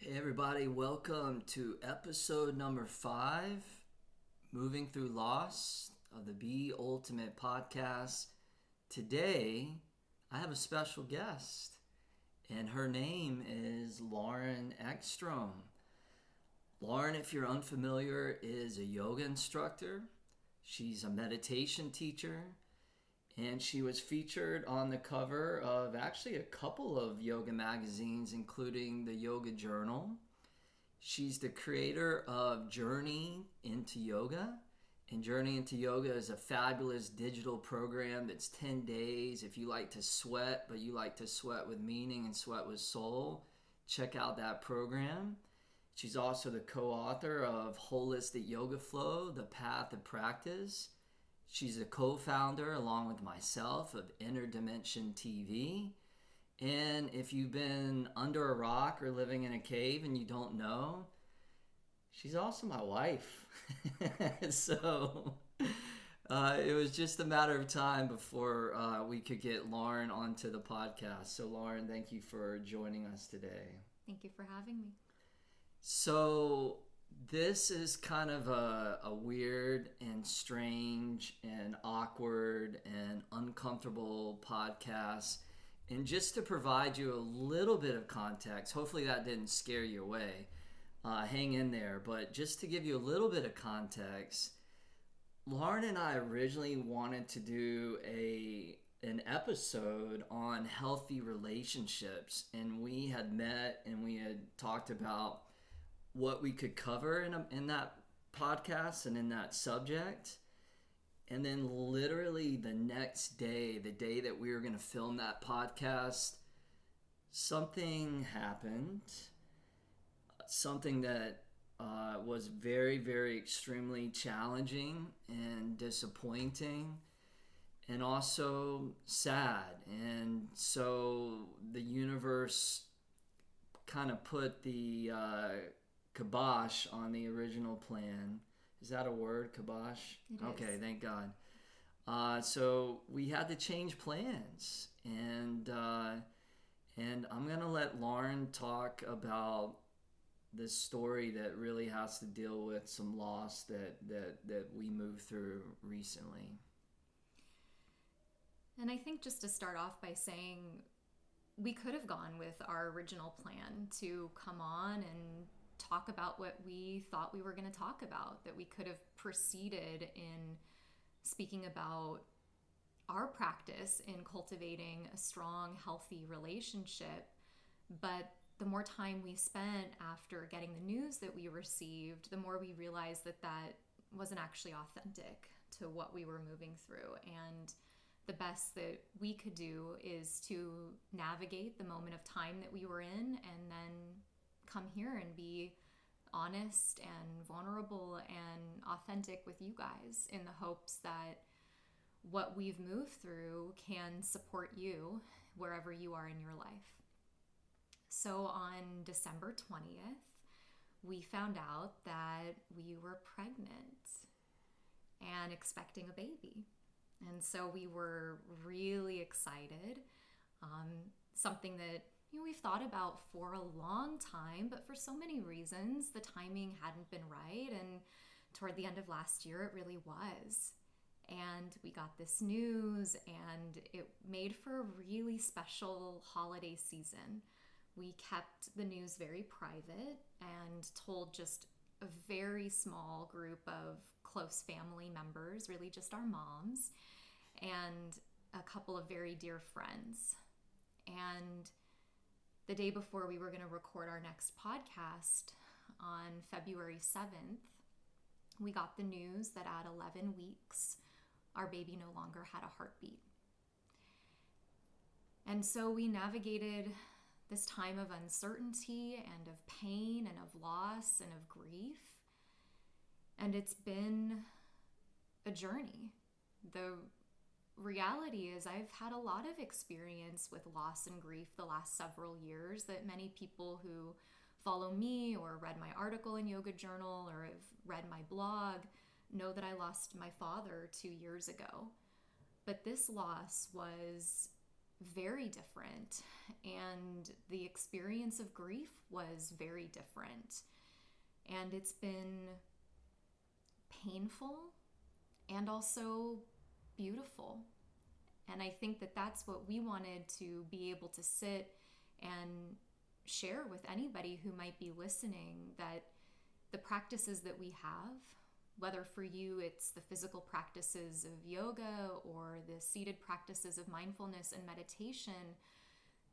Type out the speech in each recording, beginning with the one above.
Hey everybody, welcome to episode number 5, Moving Through Loss of the Be Ultimate podcast. Today, I have a special guest, and her name is Lauren Eckstrom. Lauren, if you're unfamiliar, is a yoga instructor. She's a meditation teacher, and she was featured on the cover of actually a couple of yoga magazines, including the Yoga Journal. She's the creator of Journey into Yoga. And Journey into Yoga is a fabulous digital program that's 10 days. If you like to sweat, but you like to sweat with meaning and sweat with soul, check out that program. She's also the co-author of Holistic Yoga Flow, The Path of Practice. She's a co-founder, along with myself, of Inner Dimension TV. And if you've been under a rock or living in a cave and you don't know, she's also my wife. So it was just a matter of time before we could get Lauren onto the podcast. So Lauren, thank you for joining us today. Thank you for having me. So this is kind of a weird and strange and awkward and uncomfortable podcast. And just to provide you a little bit of context, hopefully that didn't scare you away. Hang in there. But just to give you a little bit of context, Lauren and I originally wanted to do an episode on healthy relationships. And we had met and we had talked about what we could cover in that podcast and in that subject. And then literally the next day, the day that we were going to film that podcast, something happened. Something that was very, very extremely challenging and disappointing and also sad. And so the universe kind of put the kibosh on the original plan. Is that a word, kibosh? It is. Okay, thank God. So we had to change plans, and I'm gonna let Lauren talk about this story that really has to deal with some loss that we moved through recently. And I think just to start off by saying we could have gone with our original plan to come on and talk about what we thought we were going to talk about, that we could have proceeded in speaking about our practice in cultivating a strong, healthy relationship. But the more time we spent after getting the news that we received, the more we realized that that wasn't actually authentic to what we were moving through. And the best that we could do is to navigate the moment of time that we were in and then come here and be honest and vulnerable and authentic with you guys in the hopes that what we've moved through can support you wherever you are in your life. So on December 20th, we found out that we were pregnant and expecting a baby. And so we were really excited. Something that we've thought about for a long time, but for so many reasons, the timing hadn't been right. And toward the end of last year, it really was. And we got this news, and it made for a really special holiday season. We kept the news very private and told just a very small group of close family members, really just our moms, and a couple of very dear friends. And the day before we were going to record our next podcast on February 7th, we got the news that at 11 weeks, our baby no longer had a heartbeat. And so we navigated this time of uncertainty and of pain and of loss and of grief. And it's been a journey. The reality is I've had a lot of experience with loss and grief the last several years that many people who follow me or read my article in Yoga Journal or have read my blog know that I lost my father 2 years ago. But this loss was very different. And the experience of grief was very different. And it's been painful and also beautiful. And I think that that's what we wanted to be able to sit and share with anybody who might be listening, that the practices that we have, whether for you it's the physical practices of yoga or the seated practices of mindfulness and meditation,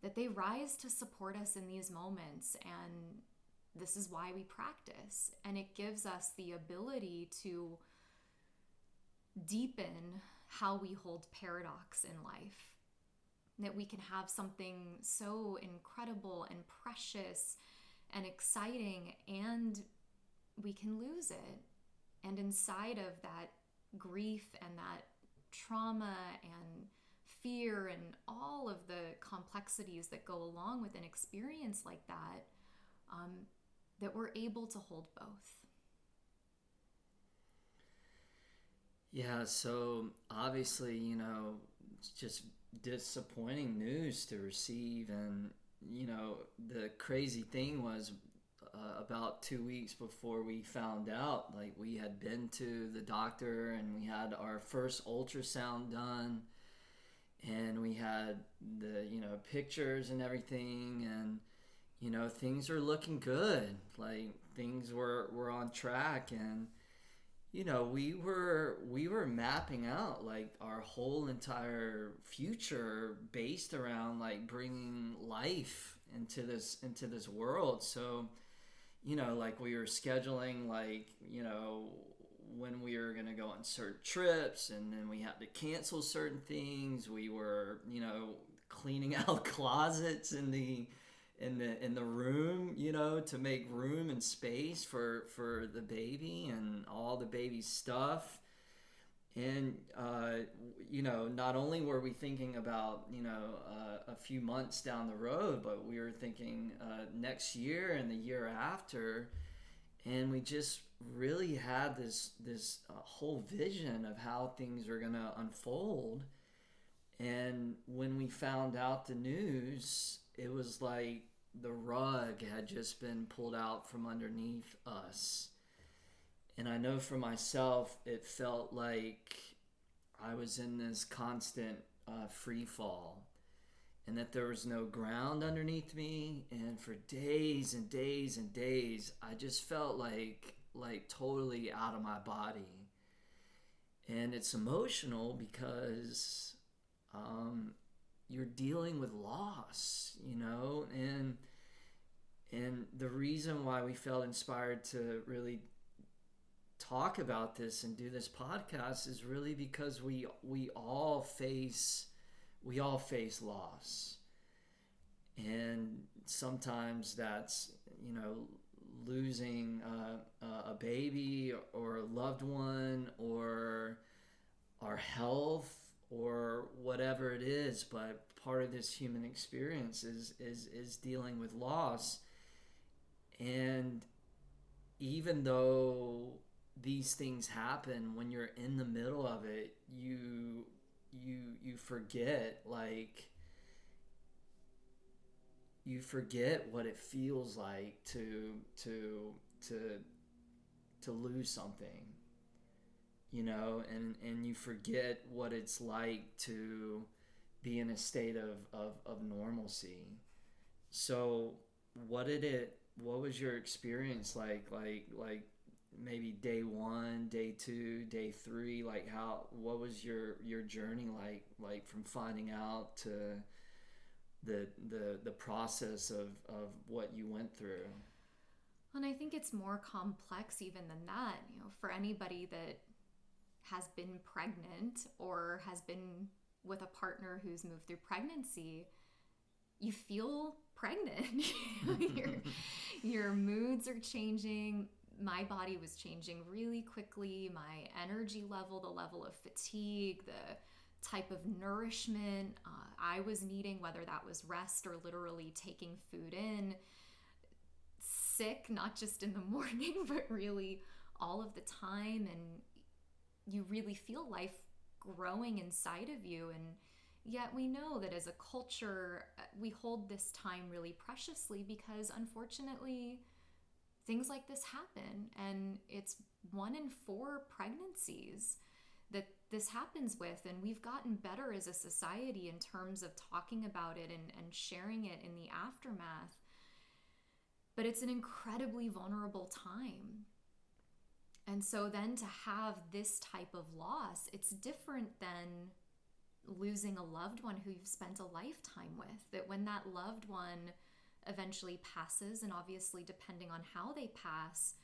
that they rise to support us in these moments. And this is why we practice. And it gives us the ability to deepen how we hold paradox in life. That we can have something so incredible and precious and exciting, and we can lose it. And inside of that grief and that trauma and fear and all of the complexities that go along with an experience like that, that we're able to hold both. Yeah, so obviously, it's just disappointing news to receive. And, the crazy thing was, about 2 weeks before we found out, like, we had been to the doctor and we had our first ultrasound done, and we had the, pictures and everything, and, things were looking good. Like, things were on track, and, we were mapping out like our whole entire future based around like bringing life into this world. So, like we were scheduling like, when we were going to go on certain trips, and then we had to cancel certain things. We were, cleaning out closets in the room, to make room and space for the baby and all the baby's stuff. And, not only were we thinking about, a few months down the road, but we were thinking next year and the year after. And we just really had this whole vision of how things are going to unfold. And when we found out the news, it was like the rug had just been pulled out from underneath us. And I know for myself, it felt like I was in this constant free fall, and that there was no ground underneath me. And for days and days and days, I just felt like totally out of my body. And it's emotional because you're dealing with loss, and the reason why we felt inspired to really talk about this and do this podcast is really because we all face loss. And sometimes that's, losing a baby or a loved one, or our health, or whatever it is. But part of this human experience is dealing with loss. And even though these things happen, when you're in the middle of it, you forget, like, you forget what it feels like to lose something, and you forget what it's like to be in a state of normalcy. So what was your experience like maybe day 1, day 2, day 3, like what was your journey like from finding out to the process of what you went through? And I think it's more complex even than that. For anybody that has been pregnant or has been with a partner who's moved through pregnancy, you feel pregnant. Your moods are changing. My body was changing really quickly. My energy level, the level of fatigue, the type of nourishment I was needing, whether that was rest or literally taking food in. Sick, not just in the morning, but really all of the time. And you really feel life growing inside of you. And Yet we know that as a culture, we hold this time really preciously because unfortunately, things like this happen. And it's 1 in 4 pregnancies that this happens with. And we've gotten better as a society in terms of talking about it and sharing it in the aftermath. But it's an incredibly vulnerable time. And so then to have this type of loss, it's different than losing a loved one who you've spent a lifetime with. That when that loved one eventually passes, and obviously depending on how they pass,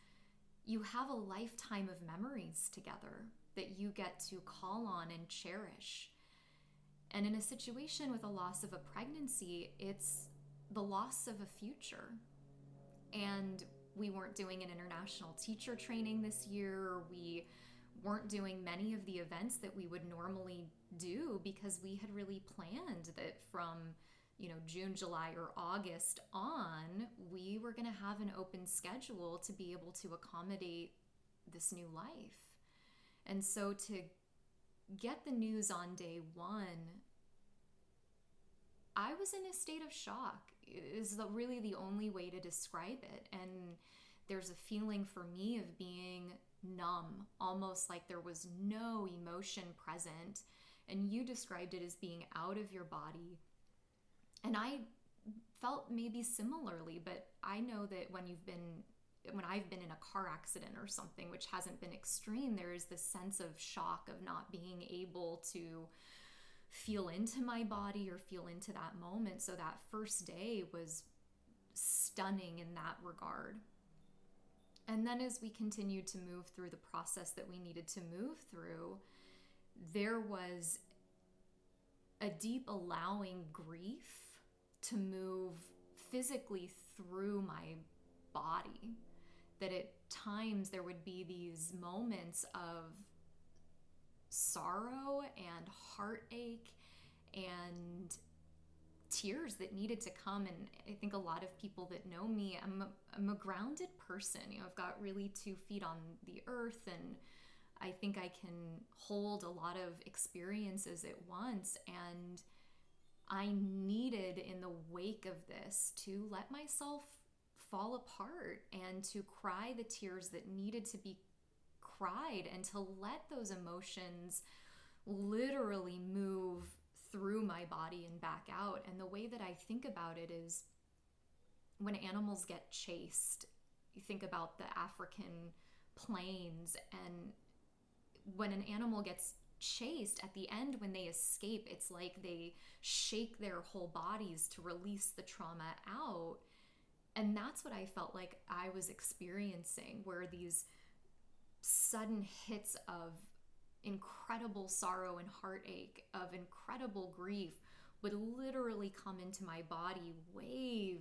you have a lifetime of memories together that you get to call on and cherish. And in a situation with a loss of a pregnancy, it's the loss of a future. And we weren't doing an international teacher training this year. We weren't doing many of the events that we would normally do because we had really planned that from June, July, or August on, we were going to have an open schedule to be able to accommodate this new life. And so to get the news on day 1, I was in a state of shock is really the only way to describe it. And there's a feeling for me of being numb, almost like there was no emotion present. And you described it as being out of your body. And I felt maybe similarly, but I know that when I've been in a car accident or something, which hasn't been extreme, there is this sense of shock of not being able to feel into my body or feel into that moment. So that first day was stunning in that regard. And then as we continued to move through the process that we needed to move through, there was a deep allowing grief to move physically through my body. That at times there would be these moments of sorrow and heartache and tears that needed to come. And I think a lot of people that know me, I'm a grounded person. I've got really 2 feet on the earth, and I think I can hold a lot of experiences at once. And I needed, in the wake of this, to let myself fall apart and to cry the tears that needed to be cried, and to let those emotions literally move through my body and back out. And the way that I think about it is when animals get chased, you think about the African plains, and when an animal gets chased, at the end when they escape, it's like they shake their whole bodies to release the trauma out. And that's what I felt like I was experiencing, where these sudden hits of incredible sorrow and heartache, of incredible grief, would literally come into my body, wave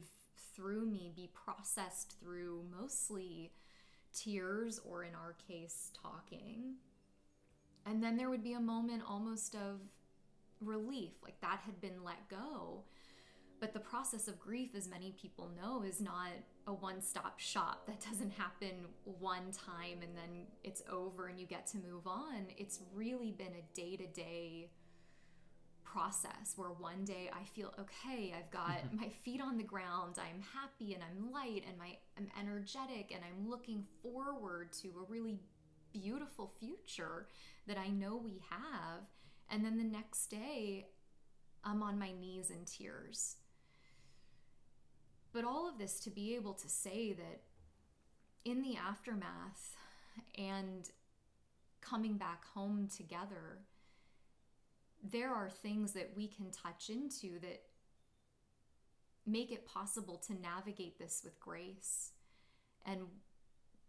through me, be processed through mostly tears, or in our case, talking. And then there would be a moment almost of relief, like that had been let go. But the process of grief, as many people know, is not a one-stop shop. That doesn't happen one time and then it's over and you get to move on. It's really been a day-to-day process where one day I feel okay, I've got my feet on the ground, I'm happy and I'm light and I'm energetic and I'm looking forward to a really beautiful future that I know we have. And then the next day, I'm on my knees in tears. But all of this to be able to say that in the aftermath and coming back home together, there are things that we can touch into that make it possible to navigate this with grace. And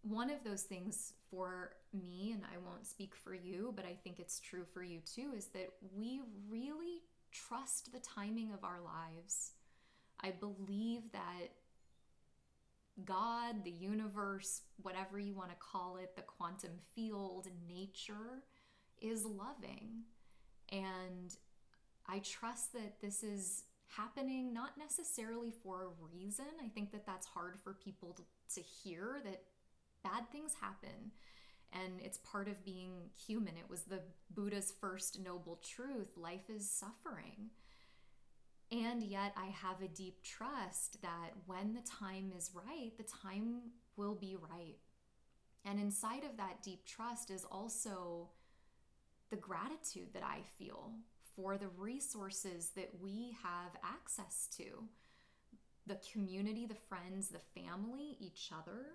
one of those things for me, and I won't speak for you, but I think it's true for you too, is that we really trust the timing of our lives. I believe that God, the universe, whatever you want to call it, the quantum field, nature, is loving. And I trust that this is happening not necessarily for a reason. I think that that's hard for people to hear, that bad things happen. And it's part of being human. It was the Buddha's first noble truth. Life is suffering. And yet I have a deep trust that when the time is right, the time will be right. And inside of that deep trust is also the gratitude that I feel for the resources that we have access to. The community, the friends, the family, each other,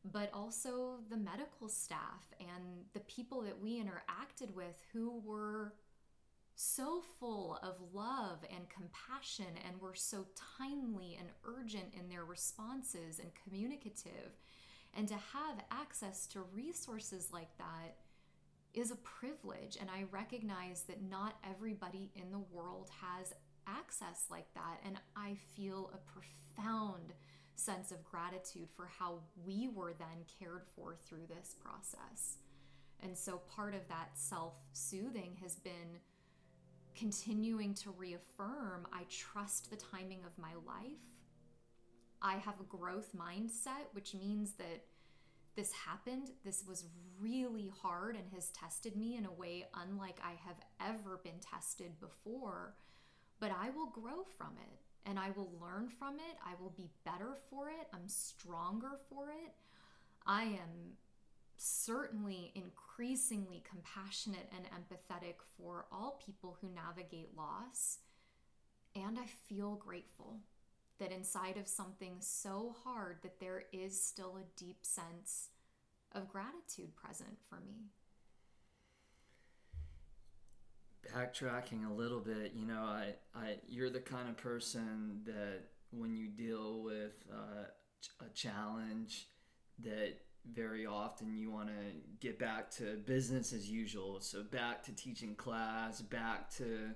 but also the medical staff and the people that we interacted with who were so full of love and compassion and were so timely and urgent in their responses and communicative. And to have access to resources like that is a privilege. And I recognize that not everybody in the world has access like that. And I feel a profound sense of gratitude for how we were then cared for through this process. And so part of that self-soothing has been continuing to reaffirm, I trust the timing of my life. I have a growth mindset, which means that this happened. This was really hard and has tested me in a way unlike I have ever been tested before. But I will grow from it and I will learn from it. I will be better for it. I'm stronger for it. I am certainly increasingly compassionate and empathetic for all people who navigate loss. And I feel grateful that inside of something so hard that there is still a deep sense of gratitude present for me. Backtracking a little bit, you're the kind of person that when you deal with a challenge, that very often you want to get back to business as usual. So back to teaching class, back to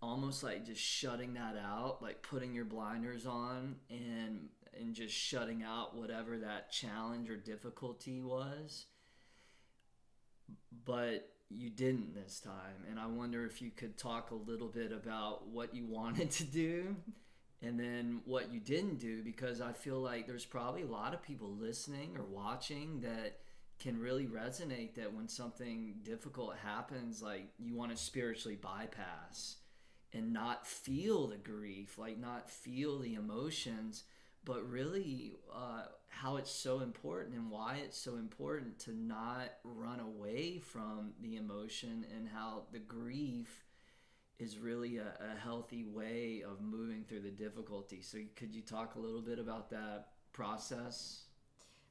almost like just shutting that out, like putting your blinders on and just shutting out whatever that challenge or difficulty was. But you didn't this time. And I wonder if you could talk a little bit about what you wanted to do and then what you didn't do, because I feel like there's probably a lot of people listening or watching that can really resonate that when something difficult happens, like you want to spiritually bypass and not feel the grief, like not feel the emotions, but really how it's so important and why it's so important to not run away from the emotion, and how the grief is really a healthy way of moving through the difficulty. So could you talk a little bit about that process?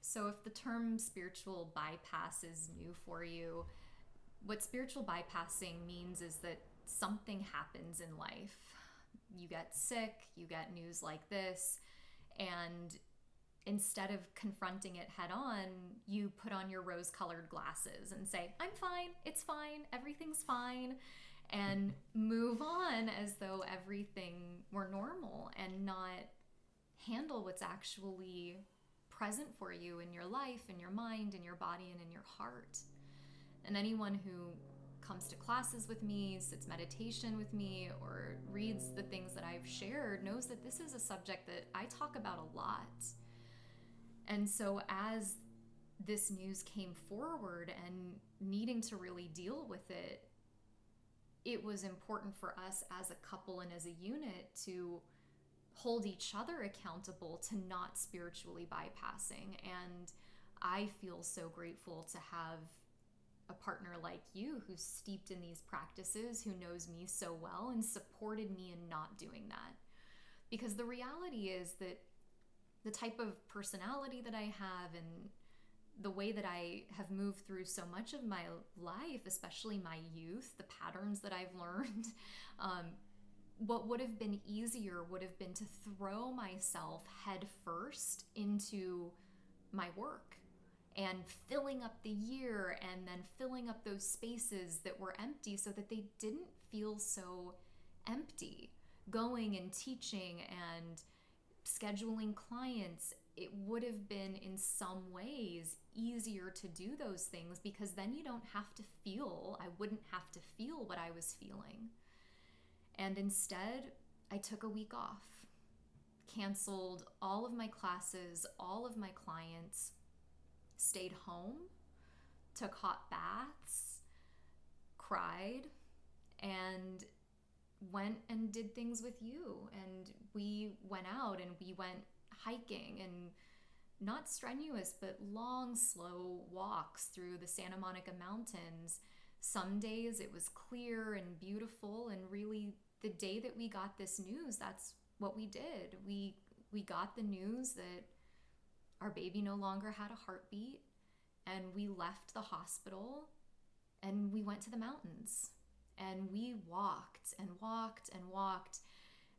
So if the term spiritual bypass is new for you, what spiritual bypassing means is that something happens in life. You get sick, you get news like this, and instead of confronting it head on, you put on your rose-colored glasses and say, I'm fine, it's fine, everything's fine, and move on as though everything were normal, and not handle what's actually present for you in your life, in your mind, in your body, and in your heart. And anyone who comes to classes with me, sits meditation with me, or reads the things that I've shared knows that this is a subject that I talk about a lot. And so as this news came forward and needing to really deal with it, it was important for us as a couple and as a unit to hold each other accountable to not spiritually bypassing. And I feel so grateful to have a partner like you who's steeped in these practices, who knows me so well and supported me in not doing that. Because the reality is that the type of personality that I have and the way that I have moved through so much of my life, especially my youth, the patterns that I've learned, what would have been easier would have been to throw myself head first into my work and filling up the year and then filling up those spaces that were empty so that they didn't feel so empty. Going and teaching and scheduling clients, it would have been in some ways easier to do those things, because then you don't have to feel, I wouldn't have to feel what I was feeling. And instead, I took a week off, canceled all of my classes, all of my clients, stayed home, took hot baths, cried, and went and did things with you. And we went out and we went hiking, and not strenuous, but long, slow walks through the Santa Monica Mountains. Some days it was clear and beautiful, and really the day that we got this news, that's what we did. We got the news that our baby no longer had a heartbeat, and we left the hospital and we went to the mountains, and we walked and walked and walked,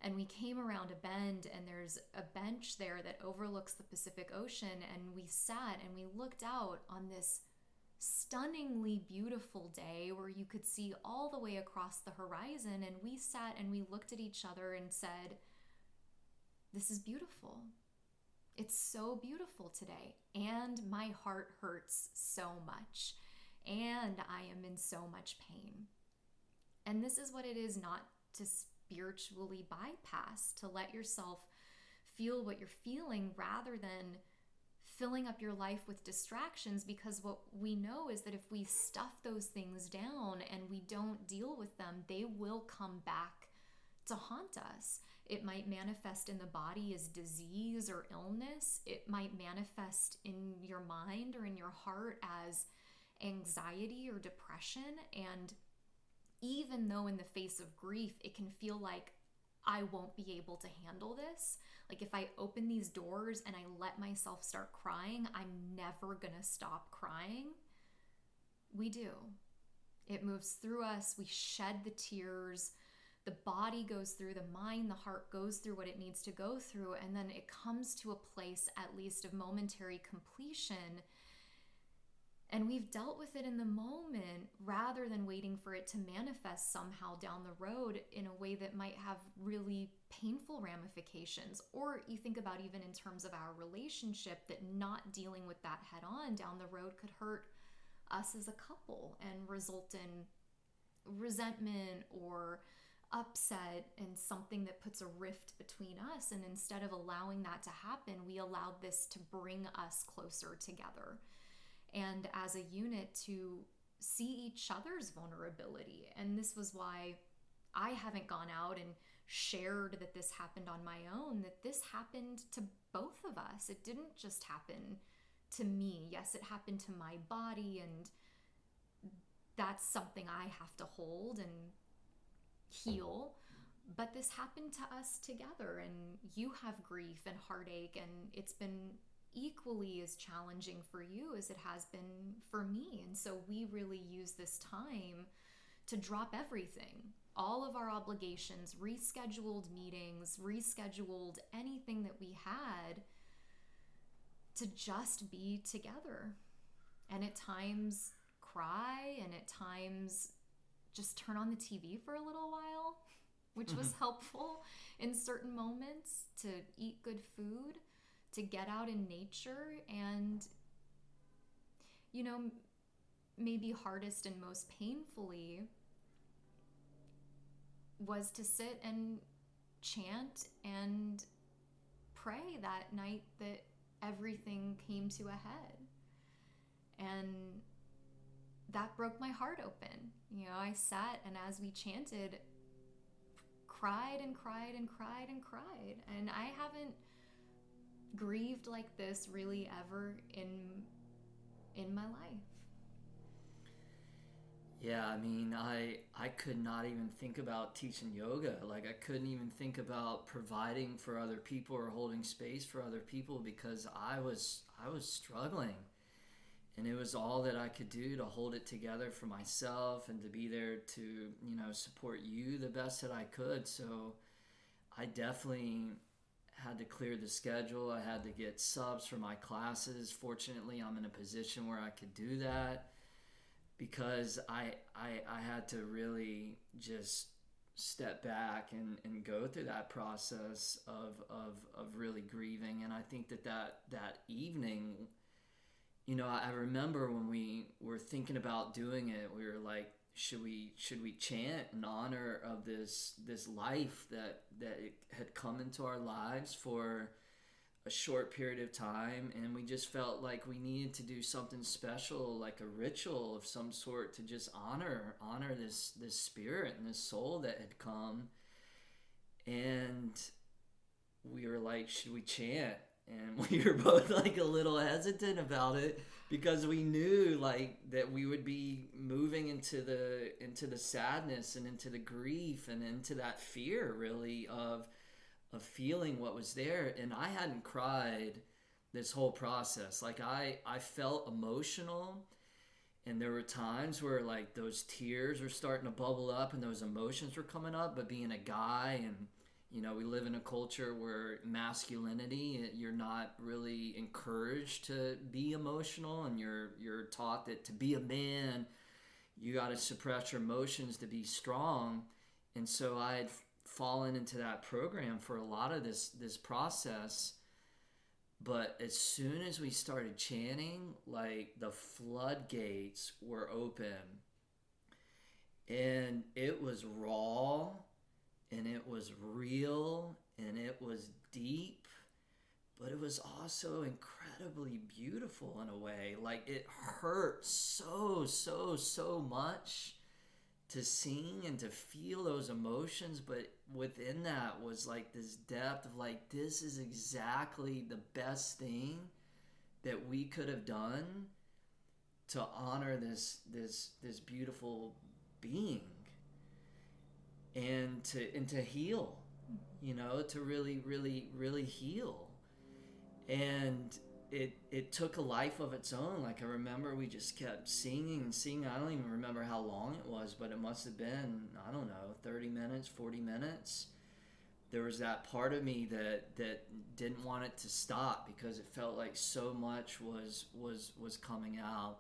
and we came around a bend, and there's a bench there that overlooks the Pacific Ocean, and we sat and we looked out on this stunningly beautiful day where you could see all the way across the horizon, and we sat and we looked at each other and said, this is beautiful. It's so beautiful today, and my heart hurts so much, and I am in so much pain. And this is what it is not to spiritually bypass, to let yourself feel what you're feeling rather than filling up your life with distractions, because what we know is that if we stuff those things down and we don't deal with them, they will come back to haunt us. It might manifest in the body as disease or illness. It might manifest in your mind or in your heart as anxiety or depression. And even though in the face of grief, it can feel like I won't be able to handle this. Like if I open these doors and I let myself start crying, I'm never gonna stop crying. We do. It moves through us. We shed the tears. The body goes through, the mind, the heart goes through what it needs to go through. And then it comes to a place, at least, of momentary completion. And we've dealt with it in the moment rather than waiting for it to manifest somehow down the road in a way that might have really painful ramifications. Or you think about even in terms of our relationship, that not dealing with that head on down the road could hurt us as a couple and result in resentment or upset and something that puts a rift between us. And instead of allowing that to happen, we allowed this to bring us closer together. And as a unit to see each other's vulnerability. And this was why I haven't gone out and shared that this happened on my own, that this happened to both of us. It didn't just happen to me. Yes, it happened to my body, and that's something I have to hold and heal. But this happened to us together, and you have grief and heartache, and it's been equally as challenging for you as it has been for me. And so we really use this time to drop everything, all of our obligations, rescheduled meetings, rescheduled anything that we had, to just be together. And at times cry, and at times just turn on the TV for a little while, which was helpful in certain moments, to eat good food, to get out in nature. And, you know, maybe hardest and most painfully was to sit and chant and pray that night that everything came to a head. And that broke my heart open. You know, I sat, and as we chanted, cried and cried and cried and cried. And I haven't grieved like this really ever in my life. Yeah, I mean, I could not even think about teaching yoga. Like, I couldn't even think about providing for other people or holding space for other people, because I was struggling. And it was all that I could do to hold it together for myself and to be there to, you know, support you the best that I could. So I definitely had to clear the schedule. I had to get subs for my classes. Fortunately, I'm in a position where I could do that, because I had to really just step back and go through that process of really grieving. And I think that evening, you know, I remember when we were thinking about doing it, we were like, should we chant in honor of this life that it had come into our lives for a short period of time, and we just felt like we needed to do something special, like a ritual of some sort, to just honor this spirit and this soul that had come. And we were like, should we chant? And we were both like a little hesitant about it, because we knew like that we would be moving into the sadness and into the grief and into that fear, really, of feeling what was there. And I hadn't cried this whole process. Like I felt emotional, and there were times where like those tears were starting to bubble up and those emotions were coming up. But being a guy, and we live in a culture where masculinity, you're not really encouraged to be emotional, and you're taught that to be a man, you got to suppress your emotions to be strong. And so I had fallen into that program for a lot of this process. But as soon as we started chanting, like the floodgates were open, and it was raw, and it was real, and it was deep, but it was also incredibly beautiful in a way. Like, it hurt so much to sing and to feel those emotions, but within that was like this depth of like, this is exactly the best thing that we could have done to honor this beautiful being, and to heal, to really heal. And it took a life of its own. Like, I remember we just kept singing and singing. I don't even remember how long it was, but it must have been, I don't know, 30 minutes, 40 minutes. There was that part of me that didn't want it to stop, because it felt like so much was coming out.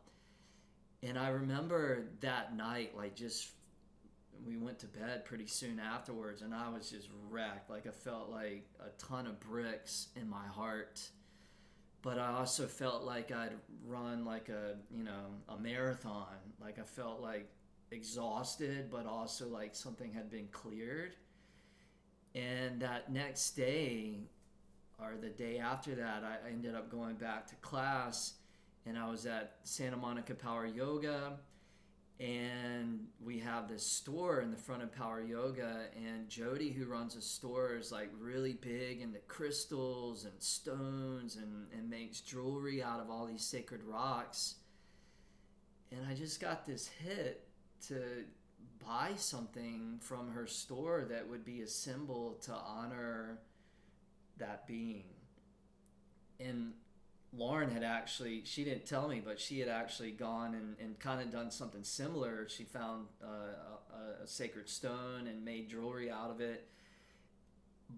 And I remember that night, like, just, we went to bed pretty soon afterwards, and I was just wrecked. Like, I felt like a ton of bricks in my heart. But I also felt like I'd run like a marathon. Like, I felt like exhausted, but also like something had been cleared. And that next day, or the day after that, I ended up going back to class, and I was at Santa Monica Power Yoga. And we have this store in the front of Power Yoga, and Jody, who runs the store, is like really big into crystals and stones, and makes jewelry out of all these sacred rocks. And I just got this hit to buy something from her store that would be a symbol to honor that being. And Lauren had actually, she didn't tell me, but she had actually gone and kind of done something similar. She found a sacred stone and made jewelry out of it.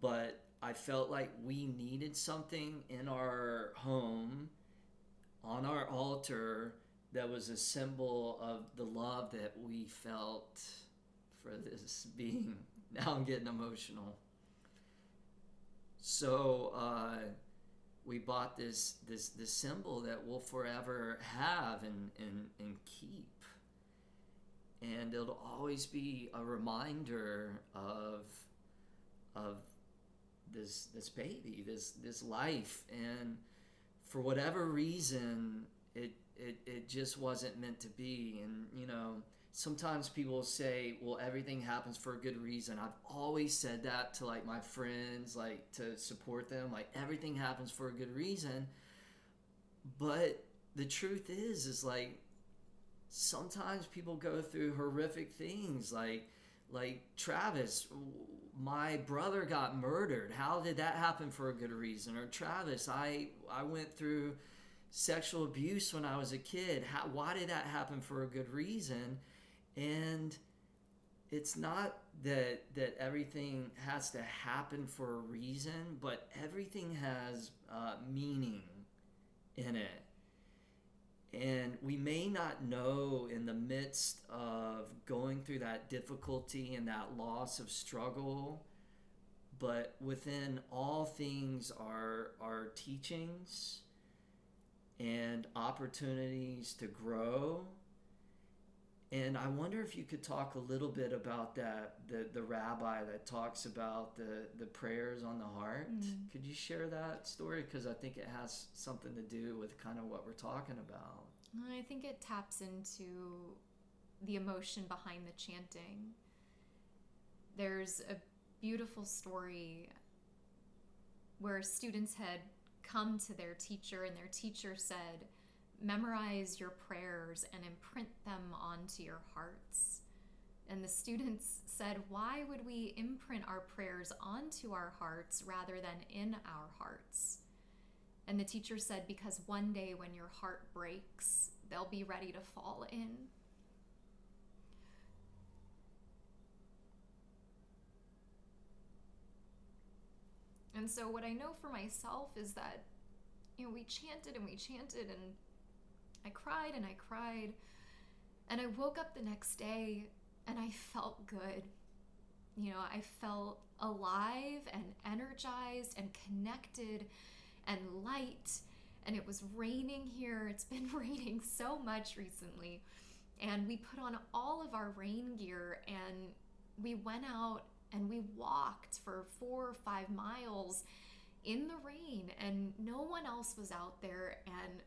But I felt like we needed something in our home, on our altar, that was a symbol of the love that we felt for this being. Now I'm getting emotional. So, we bought this symbol that we'll forever have and keep. And it'll always be a reminder of this baby, this life. And for whatever reason, it just wasn't meant to be. And sometimes people say, well, everything happens for a good reason. I've always said that to like my friends, like to support them, like everything happens for a good reason. But the truth is like, sometimes people go through horrific things, like Travis, my brother got murdered. How did that happen for a good reason? Or Travis, I went through sexual abuse when I was a kid. Why did that happen for a good reason? And it's not that everything has to happen for a reason, but everything has meaning in it. And we may not know, in the midst of going through that difficulty and that loss of struggle, but within all things are teachings and opportunities to grow. And I wonder if you could talk a little bit about that, the rabbi that talks about the prayers on the heart. Could you share that story? Because I think it has something to do with kind of what we're talking about. I think it taps into the emotion behind the chanting. There's a beautiful story where students had come to their teacher, and their teacher said, memorize your prayers and imprint them onto your hearts. And the students said, why would we imprint our prayers onto our hearts rather than in our hearts? And the teacher said, because one day when your heart breaks, they'll be ready to fall in. And so what I know for myself is that, we chanted and we chanted, and I cried and I cried, and I woke up the next day and I felt good. I felt alive and energized and connected and light, and it was raining here. It's been raining so much recently, and we put on all of our rain gear and we went out and we walked for 4 or 5 miles in the rain, and no one else was out there, and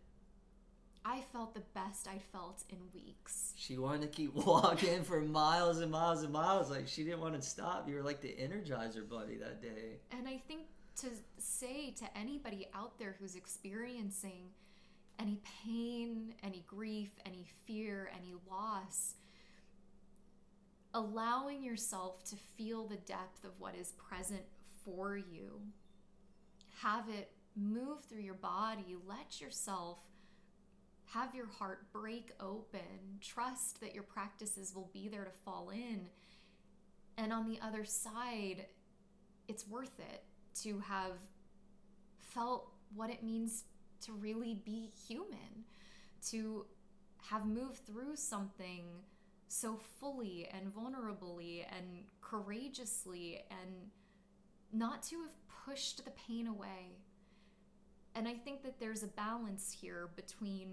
I felt the best I'd felt in weeks. She wanted to keep walking for miles and miles and miles. Like, she didn't want to stop. You were like the Energizer Bunny that day. And I think to say to anybody out there who's experiencing any pain, any grief, any fear, any loss, allowing yourself to feel the depth of what is present for you, have it move through your body, let yourself have your heart break open, trust that your practices will be there to fall in, and on the other side, it's worth it to have felt what it means to really be human, to have moved through something so fully and vulnerably and courageously, and not to have pushed the pain away. And I think that there's a balance here between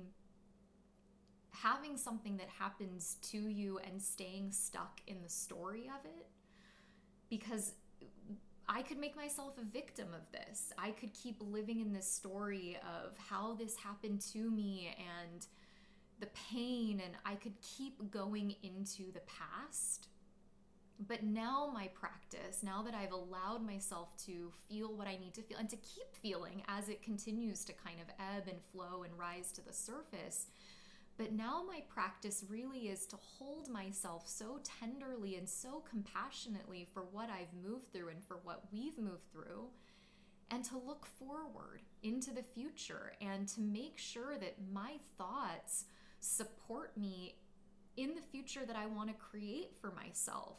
having something that happens to you and staying stuck in the story of it, because I could make myself a victim of this. I could keep living in this story of how this happened to me and the pain, and I could keep going into the past. But now my practice, now that I've allowed myself to feel what I need to feel and to keep feeling as it continues to kind of ebb and flow and rise to the surface, but now my practice really is to hold myself so tenderly and so compassionately for what I've moved through and for what we've moved through, and to look forward into the future and to make sure that my thoughts support me in the future that I want to create for myself,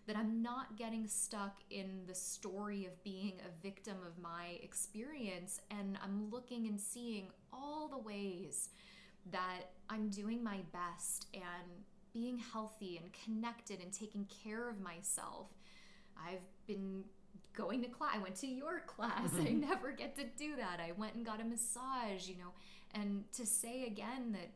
that I'm not getting stuck in the story of being a victim of my experience, and I'm looking and seeing all the ways that I'm doing my best and being healthy and connected and taking care of myself. I've been going to class. I went to your class. I never get to do that. I went and got a massage, and to say again that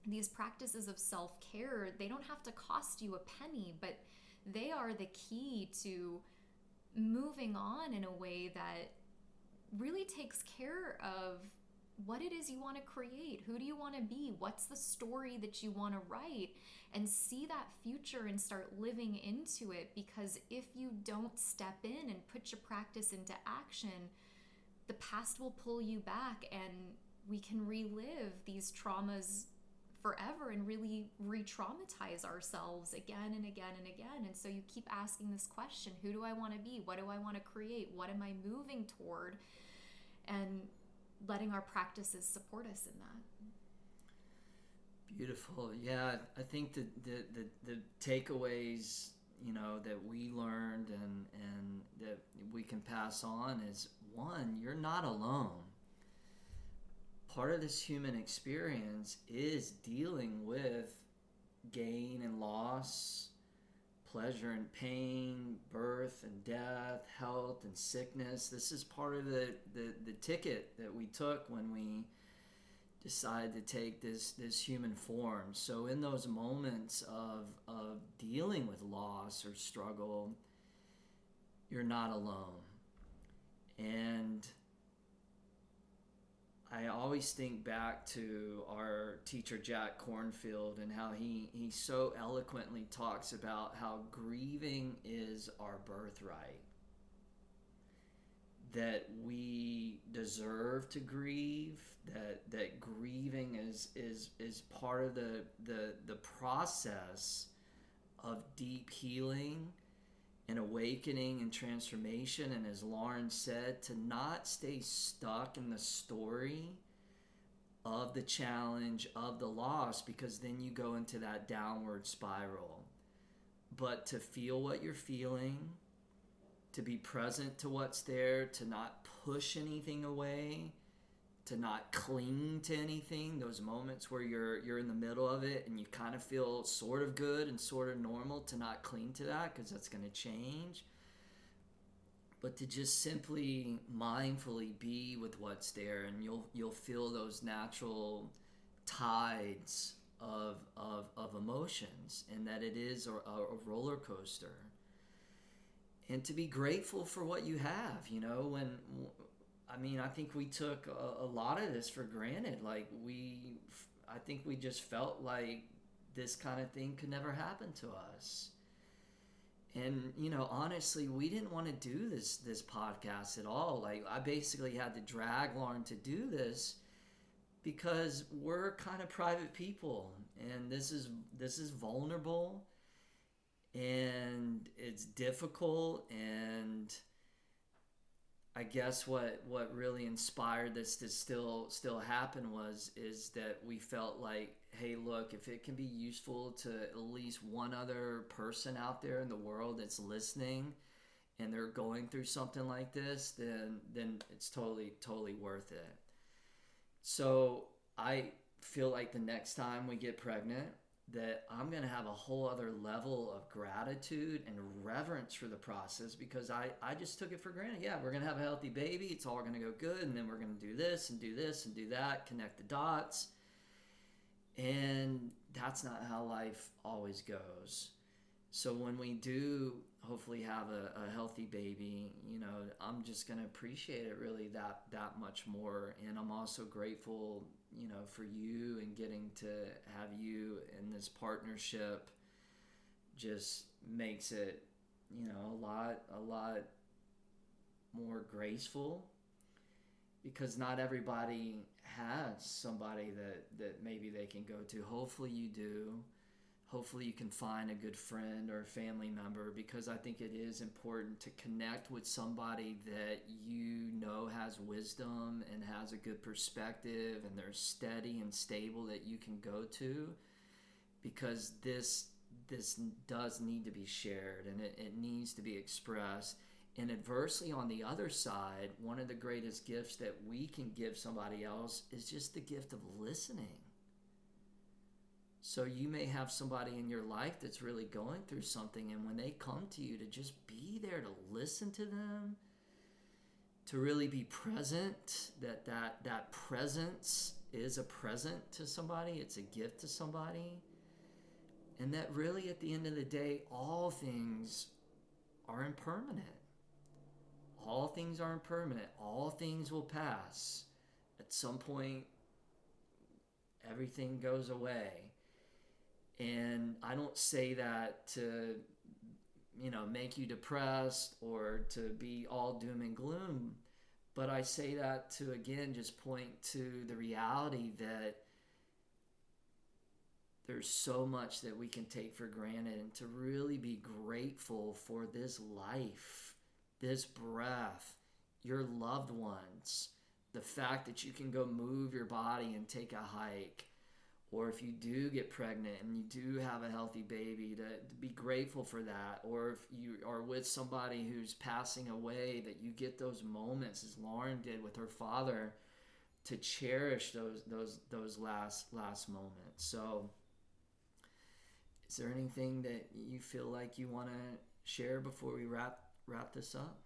these practices of self-care, they don't have to cost you a penny, but they are the key to moving on in a way that really takes care of what it is you want to create. Who do you want to be? What's the story that you want to write? And see that future and start living into it, because if you don't step in and put your practice into action, the past will pull you back, and we can relive these traumas forever and really re-traumatize ourselves again and again and again. And so you keep asking this question: who do I want to be? What do I want to create? What am I moving toward? And letting our practices support us in that. Beautiful. Yeah, I think the takeaways, that we learned and that we can pass on is, one, you're not alone. Part of this human experience is dealing with gain and loss, pleasure and pain, birth and death, health and sickness. This is part of the ticket that we took when we decided to take this human form. So in those moments of dealing with loss or struggle, you're not alone. And I always think back to our teacher Jack Cornfield and how he so eloquently talks about how grieving is our birthright. That we deserve to grieve, that grieving is part of the process of deep healing and awakening and transformation. And as Lauren said, to not stay stuck in the story of the challenge, of the loss, because then you go into that downward spiral. But to feel what you're feeling, to be present to what's there, to not push anything away, to not cling to anything. Those moments where you're in the middle of it and you kind of feel sort of good and sort of normal, to not cling to that because that's going to change. But to just simply mindfully be with what's there, and you'll feel those natural tides of emotions, and that it is a roller coaster. And to be grateful for what you have, I think we took a lot of this for granted. I think we just felt like this kind of thing could never happen to us. And, honestly, we didn't want to do this podcast at all. Like, I basically had to drag Lauren to do this because we're kind of private people, and this is vulnerable. And it's difficult, and I guess what really inspired this to still happen is that we felt like, hey, look, if it can be useful to at least one other person out there in the world that's listening and they're going through something like this, then it's totally worth it. So I feel like the next time we get pregnant, that I'm going to have a whole other level of gratitude and reverence for the process, because I just took it for granted. Yeah, we're going to have a healthy baby. It's all going to go good. And then we're going to do this and do this and do that, connect the dots. And that's not how life always goes. So when we do hopefully have a healthy baby, I'm just going to appreciate it really that much more. And I'm also grateful, for you, and getting to have you in this partnership just makes it, a lot more graceful, because not everybody has somebody that maybe they can go to. Hopefully you do. Hopefully you can find a good friend or a family member, because I think it is important to connect with somebody that has wisdom and has a good perspective, and they're steady and stable, that you can go to, because this does need to be shared, and it needs to be expressed. And adversely, on the other side, one of the greatest gifts that we can give somebody else is just the gift of listening. So you may have somebody in your life that's really going through something, and when they come to you, to just be there to listen to them, to really be present, that presence is a present to somebody, it's a gift to somebody, and that really at the end of the day, all things are impermanent. All things are impermanent. All things will pass. At some point, everything goes away. And I don't say that to, make you depressed or to be all doom and gloom, but I say that to, again, just point to the reality that there's so much that we can take for granted, and to really be grateful for this life, this breath, your loved ones, the fact that you can go move your body and take a hike, or if you do get pregnant and you do have a healthy baby, to be grateful for that. Or if you are with somebody who's passing away, that you get those moments, as Lauren did with her father, to cherish those last moments. So is there anything that you feel like you want to share before we wrap this up?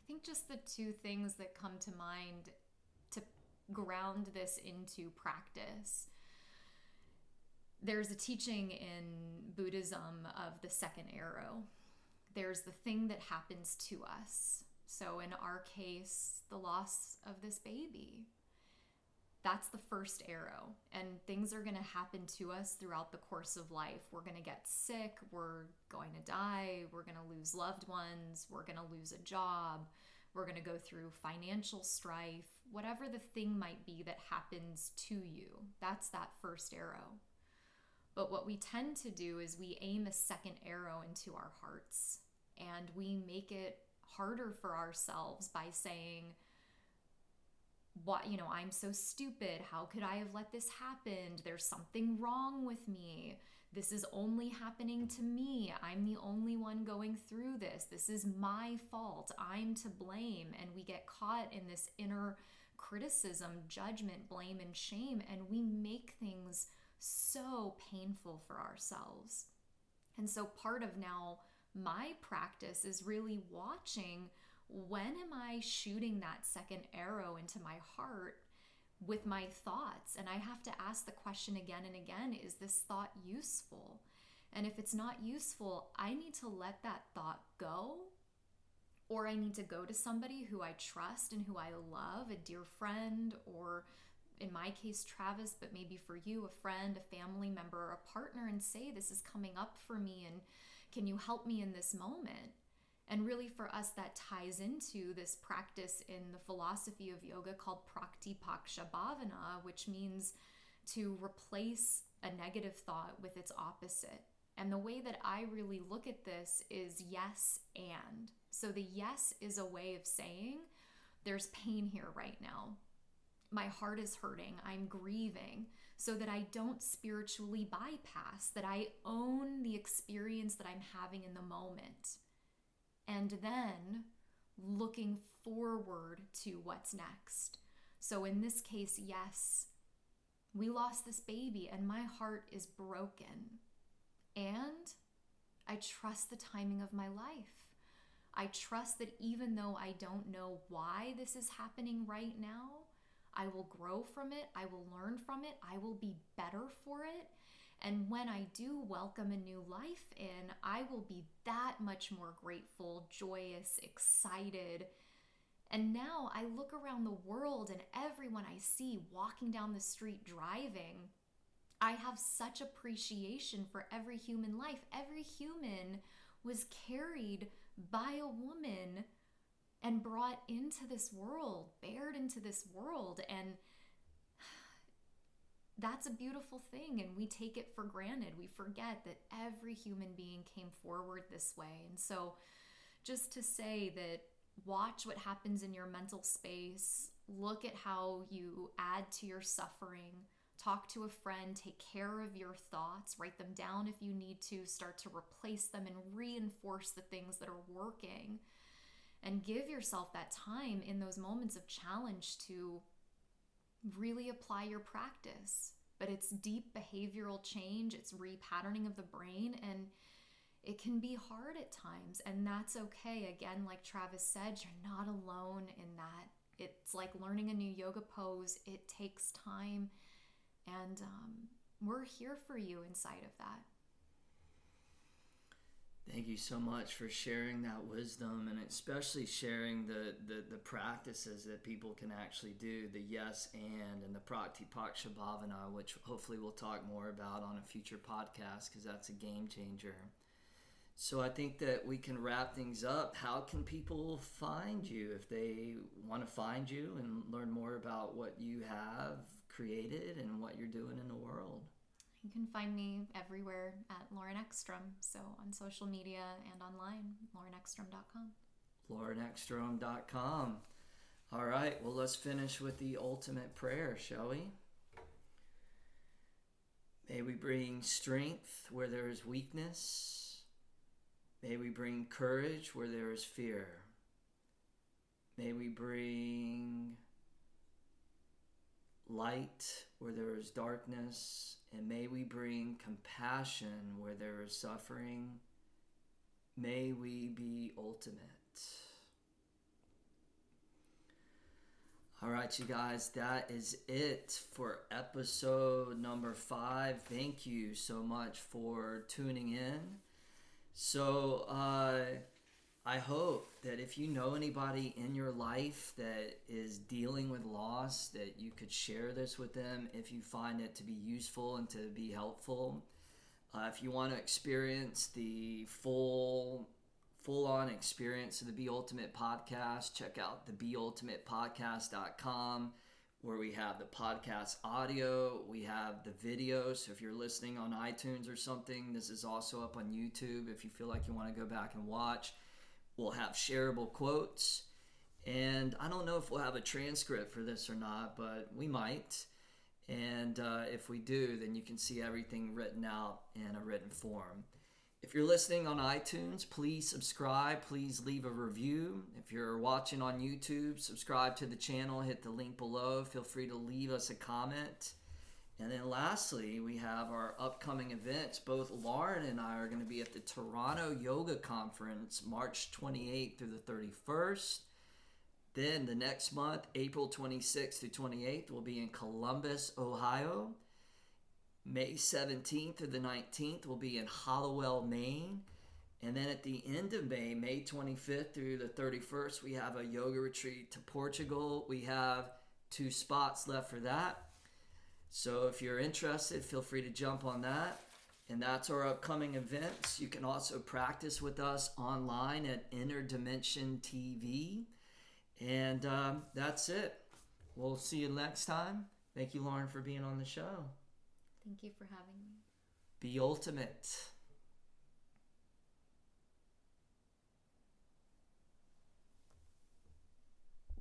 I think just the two things that come to mind to ground this into practice. There's a teaching in Buddhism of the second arrow. There's the thing that happens to us. So in our case, the loss of this baby. That's the first arrow. And things are going to happen to us throughout the course of life. We're going to get sick. We're going to die. We're going to lose loved ones. We're going to lose a job. We're going to go through financial strife. Whatever the thing might be that happens to you, that's that first arrow. But what we tend to do is we aim a second arrow into our hearts, and we make it harder for ourselves by saying, I'm so stupid. How could I have let this happen? There's something wrong with me. This is only happening to me. I'm the only one going through this. This is my fault. I'm to blame. And we get caught in this inner criticism, judgment, blame, and shame, and we make things so painful for ourselves. And so part of now my practice is really watching, when am I shooting that second arrow into my heart with my thoughts? And I have to ask the question again and again, is this thought useful? And if it's not useful, I need to let that thought go, or I need to go to somebody who I trust and who I love, a dear friend, or in my case, Travis, but maybe for you, a friend, a family member, a partner, and say, this is coming up for me, and can you help me in this moment? And really for us, that ties into this practice in the philosophy of yoga called Praktipaksha Bhavana, which means to replace a negative thought with its opposite. And the way that I really look at this is yes and. So the yes is a way of saying, there's pain here right now. My heart is hurting. I'm grieving, so that I don't spiritually bypass, that I own the experience that I'm having in the moment. And then looking forward to what's next. So in this case, yes, we lost this baby and my heart is broken. And I trust the timing of my life. I trust that even though I don't know why this is happening right now, I will grow from it. I will learn from it. I will be better for it. And when I do welcome a new life in, I will be that much more grateful, joyous, excited. And now I look around the world and everyone I see walking down the street driving, I have such appreciation for every human life. Every human was carried by a woman and brought into this world, bared into this world. And that's a beautiful thing, and we take it for granted. We forget that every human being came forward this way. And so just to say that, watch what happens in your mental space, look at how you add to your suffering, talk to a friend, take care of your thoughts, write them down if you need to, start to replace them and reinforce the things that are working, and give yourself that time in those moments of challenge to really apply your practice. But it's deep behavioral change, it's repatterning of the brain, and it can be hard at times, and that's okay. Again, like Travis said, you're not alone in that. It's like learning a new yoga pose. It takes time, and we're here for you inside of that. Thank you so much for sharing that wisdom, and especially sharing the practices that people can actually do, the yes and the Praktipaksha Bhavana, which hopefully we'll talk more about on a future podcast, because that's a game changer. So I think that we can wrap things up. How can people find you if they want to find you and learn more about what you have created and what you're doing in the world? You can find me everywhere at Lauren Eckstrom. So on social media and online, laureneckstrom.com. laureneckstrom.com. All right, well, let's finish with the ultimate prayer, shall we? May we bring strength where there is weakness. May we bring courage where there is fear. May we bring light where there is darkness. And may we bring compassion where there is suffering. May we be ultimate. All right, you guys, that is it for episode number 5. Thank you so much for tuning in. So, I hope that if you know anybody in your life that is dealing with loss, that you could share this with them if you find it to be useful and to be helpful. If you want to experience the full-on experience of the Be Ultimate podcast, check out the beultimatepodcast.com, where we have the podcast audio, we have the video. So if you're listening on iTunes or something, this is also up on YouTube if you feel like you want to go back and watch. We'll have shareable quotes, and I don't know if we'll have a transcript for this or not, but we might. And if we do, then you can see everything written out in a written form. If you're listening on iTunes, please subscribe. Please leave a review. If you're watching on YouTube, subscribe to the channel. Hit the link below. Feel free to leave us a comment. And then lastly, we have our upcoming events. Both Lauren and I are going to be at the Toronto Yoga Conference, March 28th through the 31st. Then the next month, April 26th through 28th, we'll be in Columbus, Ohio. May 17th through the 19th, we'll be in Hallowell, Maine. And then at the end of May, May 25th through the 31st, we have a yoga retreat to Portugal. We have 2 spots left for that. So if you're interested, feel free to jump on that. And that's our upcoming events. You can also practice with us online at Inner Dimension TV. And that's it. We'll see you next time. Thank you, Lauren, for being on the show. Thank you for having me. Be ultimate.